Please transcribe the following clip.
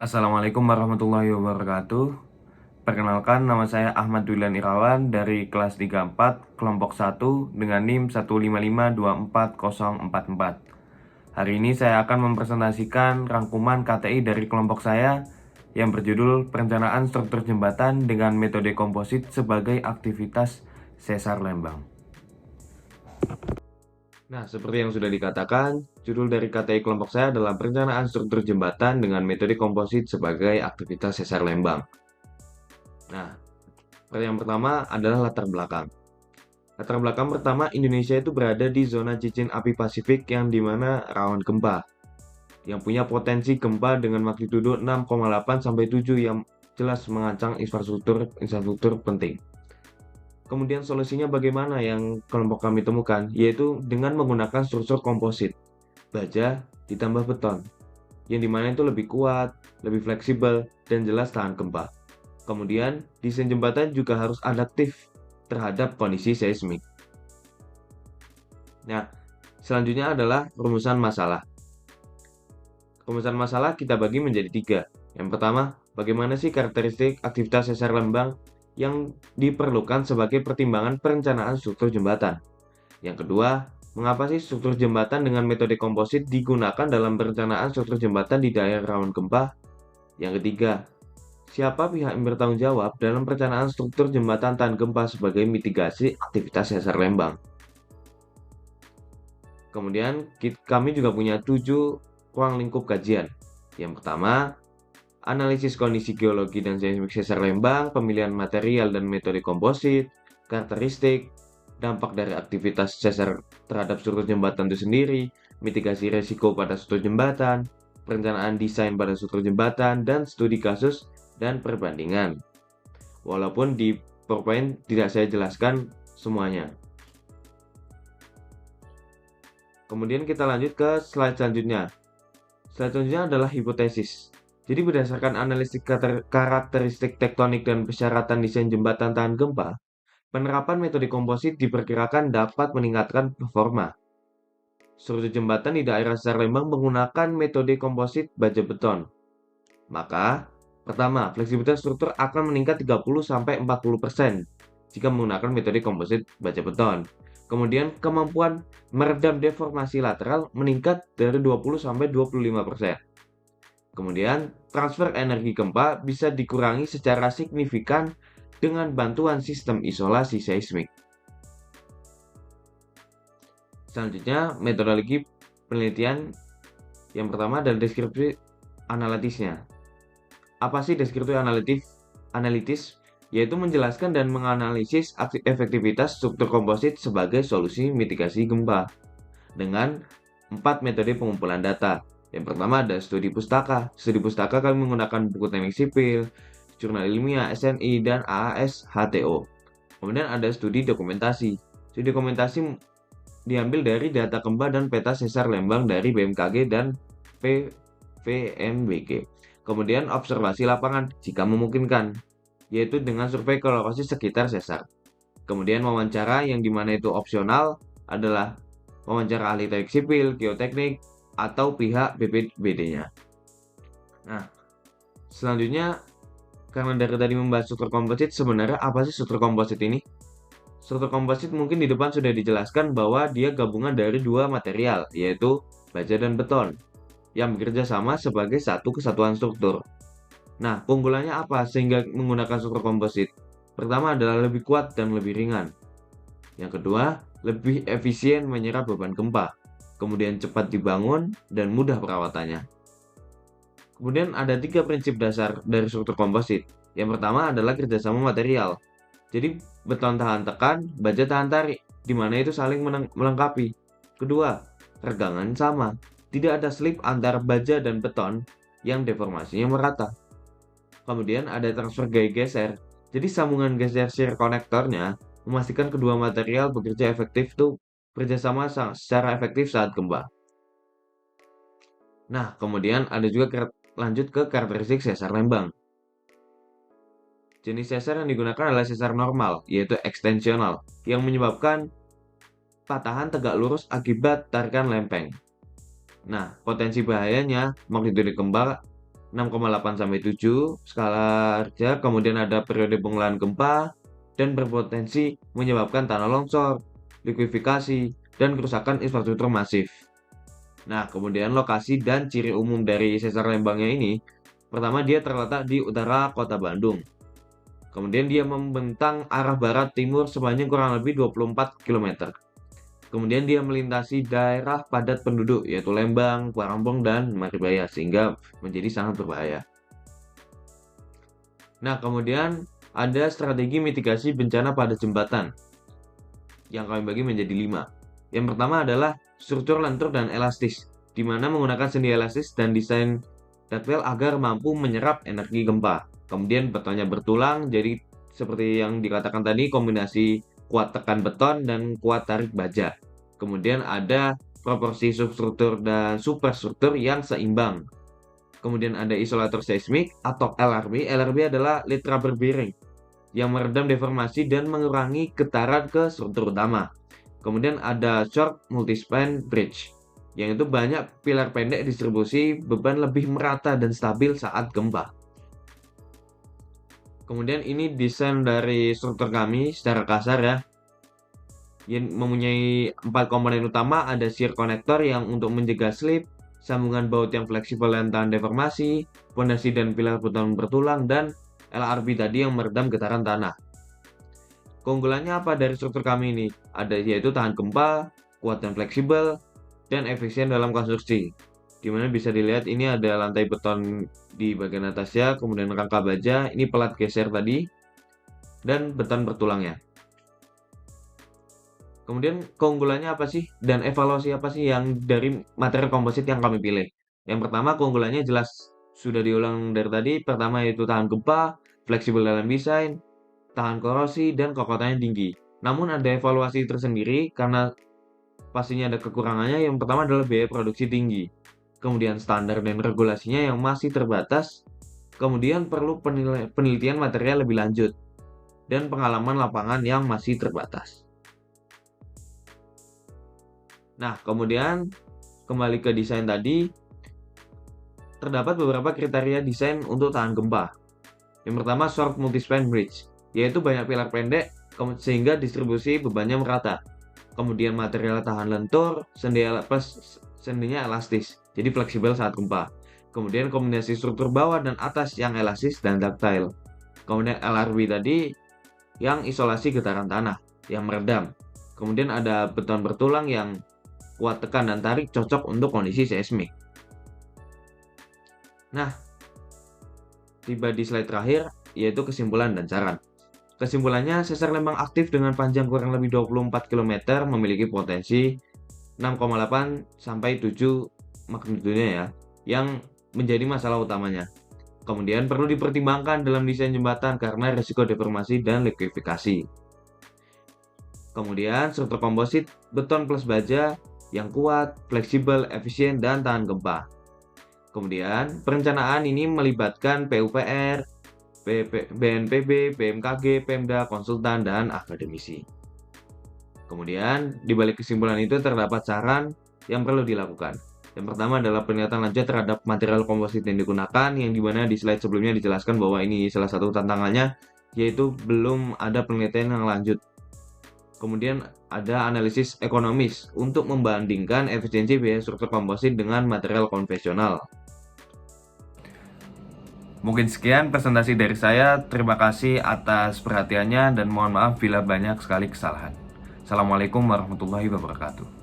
Assalamualaikum warahmatullahi wabarakatuh. Perkenalkan, nama saya Ahmad Dulan Irawan dari kelas 34, kelompok 1 dengan NIM 155244044. Hari ini saya akan mempresentasikan rangkuman KTI dari kelompok saya yang berjudul Perencanaan Struktur Jembatan dengan Metode Komposit sebagai Aktivitas Sesar Lembang. Nah, seperti yang sudah dikatakan, judul dari KTI kelompok saya adalah Perencanaan Struktur Jembatan dengan Metode Komposit sebagai Aktivitas Sesar Lembang. Nah, yang pertama adalah latar belakang. Latar belakang pertama, Indonesia itu berada di zona cincin api Pasifik yang dimana rawan gempa, yang punya potensi gempa dengan magnitudo 6,8 sampai 7 yang jelas mengancam infrastruktur penting. Kemudian solusinya bagaimana yang kelompok kami temukan, yaitu dengan menggunakan struktur komposit, baja ditambah beton, yang dimana itu lebih kuat, lebih fleksibel, dan jelas tahan gempa. Kemudian, desain jembatan juga harus adaptif terhadap kondisi seismik. Nah, selanjutnya adalah rumusan masalah. Rumusan masalah kita bagi menjadi 3. Yang pertama, bagaimana sih karakteristik aktivitas sesar lembang yang diperlukan sebagai pertimbangan perencanaan struktur jembatan. Yang kedua, mengapa sih struktur jembatan dengan metode komposit digunakan dalam perencanaan struktur jembatan di daerah rawan gempa? Yang ketiga, siapa pihak yang bertanggung jawab dalam perencanaan struktur jembatan tahan gempa sebagai mitigasi aktivitas sesar lembang? Kemudian, kami juga punya 7 ruang lingkup kajian. Yang pertama, analisis kondisi geologi dan seismik sesar lembang, pemilihan material dan metode komposit, karakteristik, dampak dari aktivitas sesar terhadap struktur jembatan itu sendiri, mitigasi resiko pada struktur jembatan, perencanaan desain pada struktur jembatan, dan studi kasus dan perbandingan. Walaupun di PowerPoint tidak saya jelaskan semuanya. Kemudian kita lanjut ke slide selanjutnya. Slide selanjutnya adalah hipotesis. Jadi berdasarkan analisis karakteristik tektonik dan persyaratan desain jembatan tahan gempa, penerapan metode komposit diperkirakan dapat meningkatkan performa. Struktur jembatan di daerah sesar lembang menggunakan metode komposit baja beton. Maka, pertama, fleksibilitas struktur akan meningkat 30-40% jika menggunakan metode komposit baja beton. Kemudian, kemampuan meredam deformasi lateral meningkat dari 20-25%. Kemudian, transfer energi gempa bisa dikurangi secara signifikan dengan bantuan sistem isolasi seismik. Selanjutnya, metodologi penelitian yang pertama adalah deskripsi analitisnya. Apa sih deskripsi analitis? Yaitu menjelaskan dan menganalisis efektivitas struktur komposit sebagai solusi mitigasi gempa dengan 4 metode pengumpulan data. Yang pertama ada studi pustaka. Studi pustaka kami menggunakan buku teknik sipil, jurnal ilmiah, SNI, dan AAS HTO. Kemudian ada studi dokumentasi. Studi dokumentasi diambil dari data gempa dan peta sesar lembang dari BMKG dan PVMBG. Kemudian observasi lapangan jika memungkinkan, yaitu dengan survei ke lokasi sekitar sesar. Kemudian wawancara yang dimana itu opsional adalah wawancara ahli teknik sipil, geoteknik, atau pihak BPBD-nya. Nah, selanjutnya, karena dari tadi membahas struktur komposit, sebenarnya apa sih struktur komposit ini? Struktur komposit mungkin di depan sudah dijelaskan bahwa dia gabungan dari 2 material, yaitu baja dan beton, yang bekerja sama sebagai satu kesatuan struktur. Nah, keunggulannya apa sehingga menggunakan struktur komposit? Pertama adalah lebih kuat dan lebih ringan. Yang kedua, lebih efisien menyerap beban gempa. Kemudian cepat dibangun dan mudah perawatannya. Kemudian ada 3 prinsip dasar dari struktur komposit. Yang pertama adalah kerjasama material. Jadi beton tahan tekan, baja tahan tarik, di mana itu saling melengkapi. Kedua, regangan sama. Tidak ada slip antara baja dan beton yang deformasinya merata. Kemudian ada transfer gaya geser. Jadi sambungan geser shear konektornya memastikan kedua material bekerja efektif tuh bekerjasama secara efektif saat gempa. Nah, kemudian ada juga lanjut ke karakteristik sesar lembang. Jenis sesar yang digunakan adalah sesar normal, yaitu ekstensional, yang menyebabkan patahan tegak lurus akibat tarikan lempeng. Nah, potensi bahayanya magnitudo gempa 6,8 sampai 7 skala Richter, kemudian ada periode pengelolaan gempa dan berpotensi menyebabkan tanah longsor, likuifikasi, dan kerusakan infrastruktur masif. Nah, kemudian lokasi dan ciri umum dari sesar Lembangnya ini, pertama dia terletak di utara kota Bandung. Kemudian dia membentang arah barat timur sepanjang kurang lebih 24 km. Kemudian dia melintasi daerah padat penduduk yaitu Lembang, Parambong, dan Maribaya sehingga menjadi sangat berbahaya. Nah, kemudian ada strategi mitigasi bencana pada jembatan yang kami bagi menjadi 5. Yang pertama adalah struktur lentur dan elastis, di mana menggunakan sendi elastis dan desain ductile agar mampu menyerap energi gempa. Kemudian betonnya bertulang, jadi seperti yang dikatakan tadi, kombinasi kuat tekan beton dan kuat tarik baja. Kemudian ada proporsi substruktur dan superstruktur yang seimbang. Kemudian ada isolator seismik atau LRB. LRB adalah lead rubber bearing yang meredam deformasi dan mengurangi getaran ke struktur utama. Kemudian ada short multispan bridge, yang itu banyak pilar pendek distribusi beban lebih merata dan stabil saat gempa. Kemudian ini desain dari struktur kami secara kasar ya. Yang mempunyai 4 komponen utama, ada shear connector yang untuk mencegah slip, sambungan baut yang fleksibel dan tahan deformasi, pondasi dan pilar beton bertulang, dan LRB tadi yang meredam getaran tanah. Keunggulannya apa dari struktur kami ini? Ada yaitu tahan gempa, kuat dan fleksibel, dan efisien dalam konstruksi. Dimana bisa dilihat ini ada lantai beton di bagian atasnya, kemudian rangka baja, ini pelat geser tadi, dan beton bertulangnya. Kemudian keunggulannya apa sih? Dan evaluasi apa sih yang dari material komposit yang kami pilih? Yang pertama, keunggulannya jelas sudah diulang dari tadi. Pertama yaitu tahan gempa, fleksibel dalam desain, tahan korosi, dan kokotannya tinggi. Namun ada evaluasi tersendiri karena pastinya ada kekurangannya. Yang pertama adalah biaya produksi tinggi. Kemudian standar dan regulasinya yang masih terbatas. Kemudian perlu penelitian material lebih lanjut. Dan pengalaman lapangan yang masih terbatas. Nah, kemudian kembali ke desain tadi, terdapat beberapa kriteria desain untuk tahan gempa. Yang pertama, short multispan bridge, yaitu banyak pilar pendek sehingga distribusi bebannya merata. Kemudian material tahan lentur, sendinya elastis, jadi fleksibel saat gempa. Kemudian kombinasi struktur bawah dan atas yang elastis dan ductile. Kemudian LRB tadi yang isolasi getaran tanah, yang meredam. Kemudian ada beton bertulang yang kuat tekan dan tarik, cocok untuk kondisi seismik. Nah, tiba di slide terakhir, yaitu kesimpulan dan saran. Kesimpulannya, sesar Lembang aktif dengan panjang kurang lebih 24 km, memiliki potensi 6,8 sampai 7 magnitudenya ya, yang menjadi masalah utamanya. Kemudian perlu dipertimbangkan dalam desain jembatan karena risiko deformasi dan likuifikasi. Kemudian struktur komposit beton plus baja yang kuat, fleksibel, efisien, dan tahan gempa. Kemudian perencanaan ini melibatkan PUPR, BNPB, BMKG, Pemda, konsultan, dan akademisi. Kemudian di balik kesimpulan itu terdapat saran yang perlu dilakukan. Yang pertama adalah penelitian lanjut terhadap material komposit yang digunakan, yang dimana di slide sebelumnya dijelaskan bahwa ini salah satu tantangannya, yaitu belum ada penelitian yang lanjut. Kemudian ada analisis ekonomis untuk membandingkan efisiensi biaya struktur komposit dengan material konvensional. Mungkin sekian presentasi dari saya. Terima kasih atas perhatiannya dan mohon maaf bila banyak sekali kesalahan. Assalamualaikum warahmatullahi wabarakatuh.